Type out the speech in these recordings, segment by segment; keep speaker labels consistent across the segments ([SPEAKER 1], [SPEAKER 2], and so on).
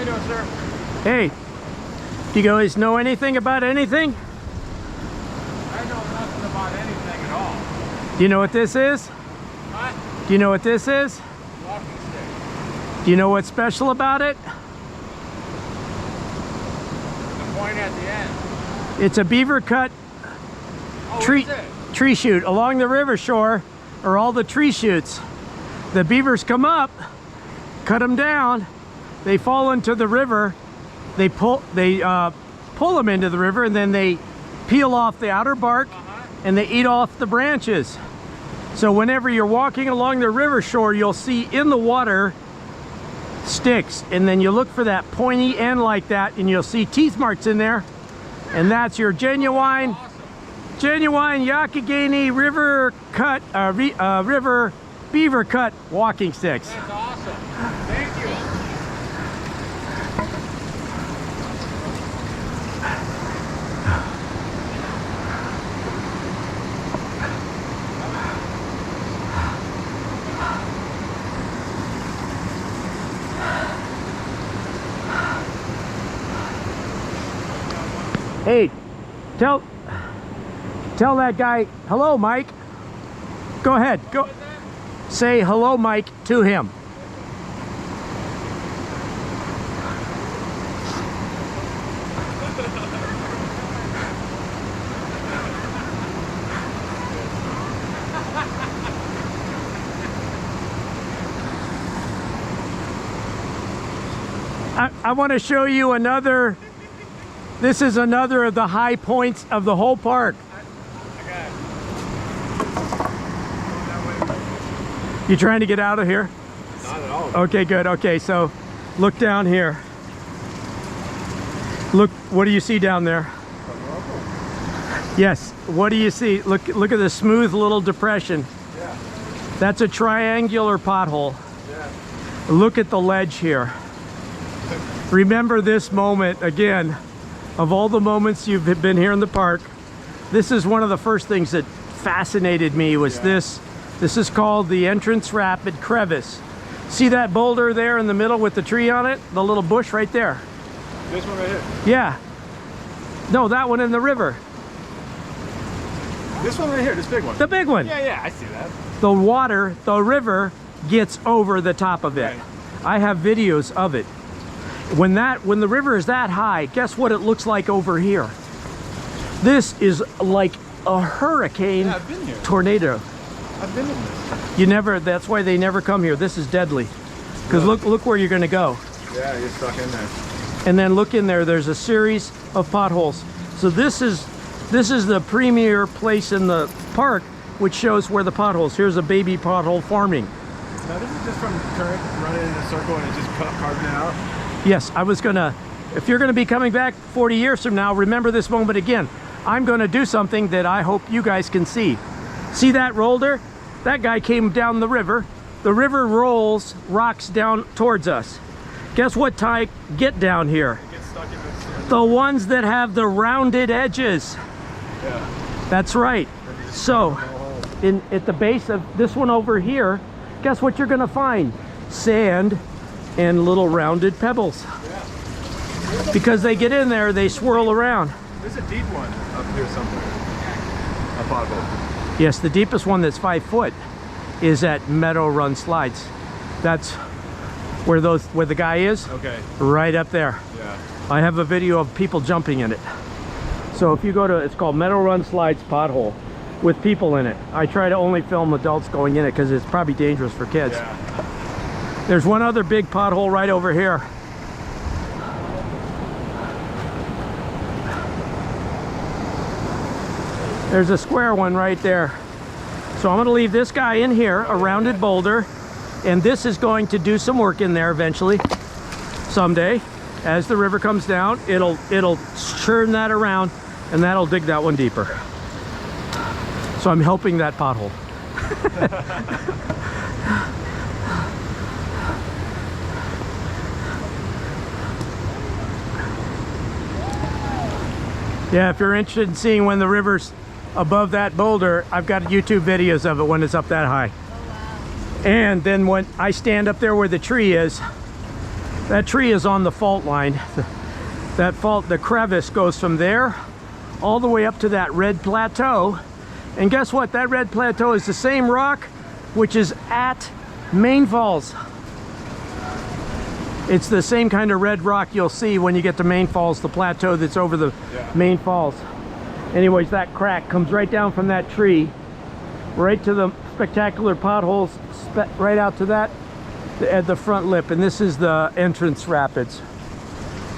[SPEAKER 1] doing, sir?
[SPEAKER 2] Hey, do you guys know anything about anything?
[SPEAKER 1] I know nothing about anything at all.
[SPEAKER 2] Do you know what this is?
[SPEAKER 1] What?
[SPEAKER 2] Do you know what this is?
[SPEAKER 1] Walking stick.
[SPEAKER 2] Do you know what's special about it?
[SPEAKER 1] The point at the end.
[SPEAKER 2] It's a beaver cut
[SPEAKER 1] Oh,
[SPEAKER 2] tree
[SPEAKER 1] what's it?
[SPEAKER 2] tree chute. Along the river shore are all the tree chutes. The beavers come up, cut them down, they fall into the river, they pull them into the river, and then they peel off the outer bark and they eat off the branches. So whenever you're walking along the river shore, you'll see in the water sticks, and then you look for that pointy end like that and you'll see teeth marks in there, and that's your genuine Youghiogheny River cut river beaver cut walking sticks.
[SPEAKER 1] That's awesome. Thank you.
[SPEAKER 2] Hey, tell that guy, hello, Mike. Go ahead, go say hello, Mike, to him. I want to show you another. This is another of the high points of the whole park. You trying to get out of here?
[SPEAKER 1] Not at all.
[SPEAKER 2] Okay, good. Okay, so look down here. Look, what do you see down there? Yes, what do you see? Look at the smooth little depression.
[SPEAKER 1] Yeah.
[SPEAKER 2] That's a triangular pothole.
[SPEAKER 1] Yeah.
[SPEAKER 2] Look at the ledge here. Remember this moment again. Of all the moments you've been here in the park, this is one of the first things that fascinated me was this. This is called the Entrance Rapids Crevice. See that boulder there in the middle with the tree on it? The little bush right there.
[SPEAKER 1] This one right here.
[SPEAKER 2] Yeah. No, that one in the river.
[SPEAKER 1] This one right here, this big one.
[SPEAKER 2] The big one.
[SPEAKER 1] Yeah, I see that.
[SPEAKER 2] The water, the river gets over the top of it.
[SPEAKER 1] Right.
[SPEAKER 2] I have videos of it. When the river is that high, guess what it looks like over here? This is like a hurricane
[SPEAKER 1] Yeah, I've been here.
[SPEAKER 2] tornado.
[SPEAKER 1] I've been in this.
[SPEAKER 2] You never, that's why they never come here. This is deadly. Because look where you're gonna go.
[SPEAKER 1] Yeah, you're stuck in there.
[SPEAKER 2] And then look in there, there's a series of potholes. So this is the premier place in the park, which shows where the potholes. Here's a baby pothole forming.
[SPEAKER 1] Now this is just from current running in a circle and it just carving it out?
[SPEAKER 2] Yes, I was gonna, if you're gonna be coming back 40 years from now, remember this moment again. I'm gonna do something that I hope you guys can see. See that roller? That guy came down the river. The river rolls rocks down towards us. Guess what type get down here?
[SPEAKER 1] It gets stuck in this.
[SPEAKER 2] The ones that have the rounded edges.
[SPEAKER 1] Yeah.
[SPEAKER 2] That's right. So, at the base of this one over here, guess what you're gonna find? Sand and little rounded pebbles.
[SPEAKER 1] Yeah.
[SPEAKER 2] Because they get in there, they swirl around.
[SPEAKER 1] There's a deep one up here somewhere. A pothole.
[SPEAKER 2] Yes, the deepest one that's 5 foot is at Meadow Run Slides. That's where the guy is.
[SPEAKER 1] Okay.
[SPEAKER 2] Right up there.
[SPEAKER 1] Yeah.
[SPEAKER 2] I have a video of people jumping in it. So if you go to, it's called Meadow Run Slides Pothole with people in it. I try to only film adults going in it because it's probably dangerous for kids.
[SPEAKER 1] Yeah.
[SPEAKER 2] There's one other big pothole right over here. There's a square one right there. So I'm going to leave this guy in here, a rounded boulder, and this is going to do some work in there eventually, someday. As the river comes down, it'll churn that around, and that'll dig that one deeper. So I'm helping that pothole. Yeah, if you're interested in seeing when the river's above that boulder, I've got YouTube videos of it when it's up that high.
[SPEAKER 3] Oh, wow.
[SPEAKER 2] And then when I stand up there where the tree is, That tree is on the fault line. The crevice goes from there all the way up to that red plateau. And guess what? That red plateau is the same rock which is at Main Falls. It's the same kind of red rock you'll see when you get to Main Falls, the plateau that's over the Main Falls. Anyways, that crack comes right down from that tree, right to the spectacular potholes, right out to that, at the front lip. And this is the Entrance Rapids.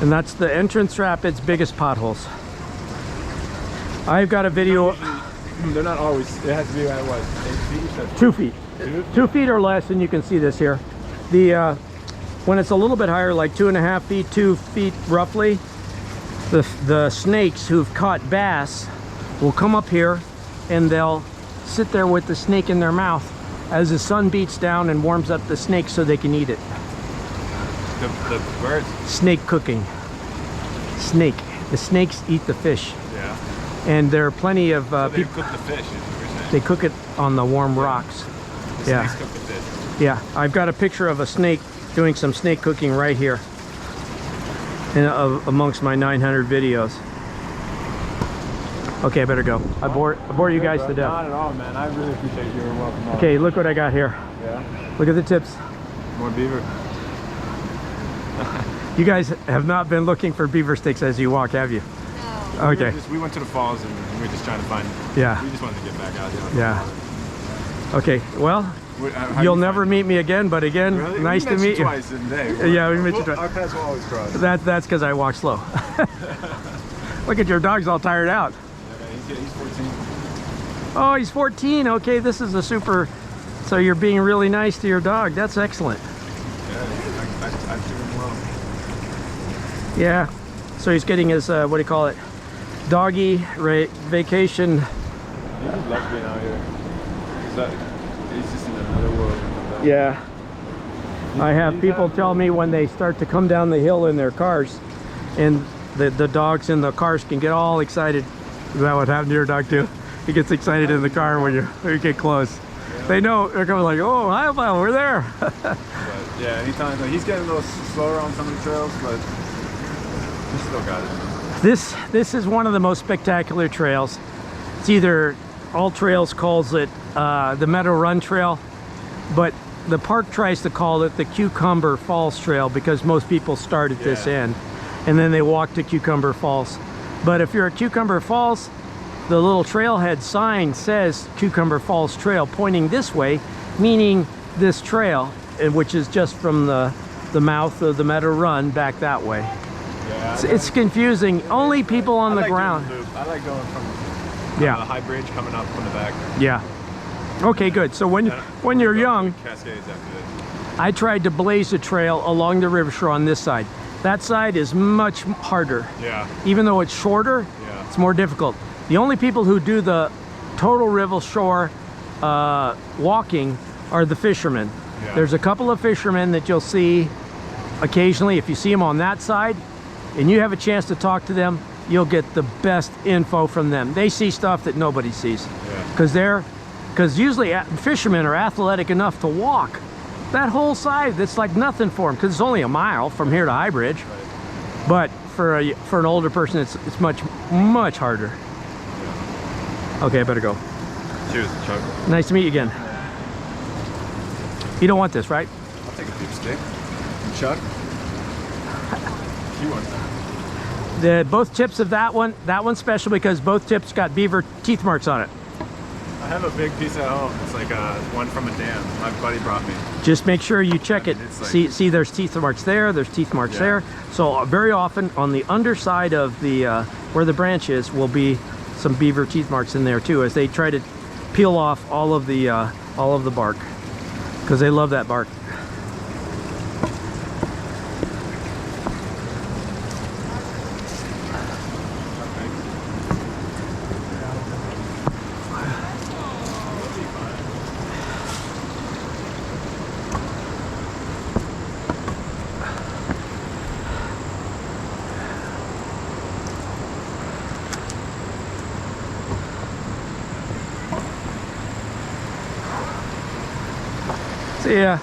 [SPEAKER 2] And that's the Entrance Rapids' biggest potholes. I've got a video.
[SPEAKER 1] They're not always, it has to be at what, 8 feet?
[SPEAKER 2] 2 feet. 2 feet or less, and you can see this here. When it's a little bit higher, like 2.5 feet, 2 feet roughly, the snakes who've caught bass will come up here and they'll sit there with the snake in their mouth as the sun beats down and warms up the snake so they can eat it.
[SPEAKER 1] The birds?
[SPEAKER 2] Snake cooking. Snake. The snakes eat the fish.
[SPEAKER 1] Yeah.
[SPEAKER 2] And there are plenty of
[SPEAKER 1] so they
[SPEAKER 2] people.
[SPEAKER 1] cook the fish, is what you're saying.
[SPEAKER 2] They cook it on the warm rocks.
[SPEAKER 1] The
[SPEAKER 2] Yeah.
[SPEAKER 1] snakes cook the fish.
[SPEAKER 2] Yeah, I've got a picture of a snake doing some snake cooking right here in, amongst my 900 videos. Okay, I better go. I bore you guys to death.
[SPEAKER 1] Not at all, man. I really appreciate you. You're welcome.
[SPEAKER 2] Okay, look what I got here.
[SPEAKER 1] Yeah.
[SPEAKER 2] Look at the tips.
[SPEAKER 1] More beaver.
[SPEAKER 2] You guys have not been looking for beaver sticks as you walk, have you?
[SPEAKER 3] No.
[SPEAKER 2] Okay.
[SPEAKER 1] We went to the falls and we were just trying to find.
[SPEAKER 2] Yeah.
[SPEAKER 1] We just wanted to get back out here.
[SPEAKER 2] Yeah. Okay, well,
[SPEAKER 1] How
[SPEAKER 2] you'll
[SPEAKER 1] you
[SPEAKER 2] never
[SPEAKER 1] find
[SPEAKER 2] meet me again, but again,
[SPEAKER 1] Really?
[SPEAKER 2] nice
[SPEAKER 1] We
[SPEAKER 2] to
[SPEAKER 1] met
[SPEAKER 2] meet you.
[SPEAKER 1] Twice in a day.
[SPEAKER 2] Yeah, we met you twice.
[SPEAKER 1] Our paths will always cross.
[SPEAKER 2] That's because I walk slow. Look at your dog's all tired out.
[SPEAKER 1] Yeah, man, he's 14.
[SPEAKER 2] Oh, he's 14. Okay, this is a super. So you're being really nice to your dog. That's excellent.
[SPEAKER 1] Yeah, I treat him well.
[SPEAKER 2] Yeah. So he's getting his what do you call it? Doggy vacation.
[SPEAKER 1] He just loves being out here. He's just in another world.
[SPEAKER 2] Yeah. I have people tell me when they start to come down the hill in their cars, and the dogs in the cars can get all excited. Is that what happened to your dog too? He gets excited in the car when you get close.
[SPEAKER 1] Yeah.
[SPEAKER 2] They know, they're coming like, oh, Ohiopyle, we're there.
[SPEAKER 1] But yeah, anytime he's getting a little slower on some of the trails, but he still got it.
[SPEAKER 2] This is one of the most spectacular trails. It's either All Trails calls it the Meadow Run Trail, but the park tries to call it the Cucumber Falls Trail because most people start at this end and then they walk to Cucumber Falls. But if you're at Cucumber Falls, the little trailhead sign says Cucumber Falls Trail, pointing this way, meaning this trail, which is just from the mouth of the Meadow Run back that way.
[SPEAKER 1] Yeah,
[SPEAKER 2] It's confusing. Only people on the ground.
[SPEAKER 1] I like going from
[SPEAKER 2] Yeah.
[SPEAKER 1] the high bridge coming up from the back.
[SPEAKER 2] Yeah. Okay, good. So when you're young,
[SPEAKER 1] Cascades after this.
[SPEAKER 2] I tried to blaze a trail along the river shore on this side. That side is much harder.
[SPEAKER 1] Yeah.
[SPEAKER 2] Even though it's shorter,
[SPEAKER 1] Yeah.
[SPEAKER 2] it's more difficult. The only people who do the total river shore walking are the fishermen.
[SPEAKER 1] Yeah.
[SPEAKER 2] There's a couple of fishermen that you'll see occasionally. If you see them on that side and you have a chance to talk to them, you'll get the best info from them. They see stuff that nobody sees.
[SPEAKER 1] Yeah.
[SPEAKER 2] Because usually fishermen are athletic enough to walk that whole side. That's like nothing for them because it's only a mile from here to High Bridge.
[SPEAKER 1] Right.
[SPEAKER 2] But for an older person, it's much harder.
[SPEAKER 1] Yeah.
[SPEAKER 2] Okay, I better go.
[SPEAKER 1] Cheers, Chuck.
[SPEAKER 2] Nice to meet you again. You don't want this, right?
[SPEAKER 1] I'll take a beef stick. And Chuck? He wants that.
[SPEAKER 2] Both tips of that one's special because both tips got beaver teeth marks on it.
[SPEAKER 1] I have a big piece at home. It's like one from a dam. My buddy brought me.
[SPEAKER 2] Just make sure you check it.
[SPEAKER 1] It's like-
[SPEAKER 2] See, there's teeth marks there. There's teeth marks there. So very often on the underside of the where the branch is will be some beaver teeth marks in there too, as they try to peel off all of the bark because they love that bark. See ya.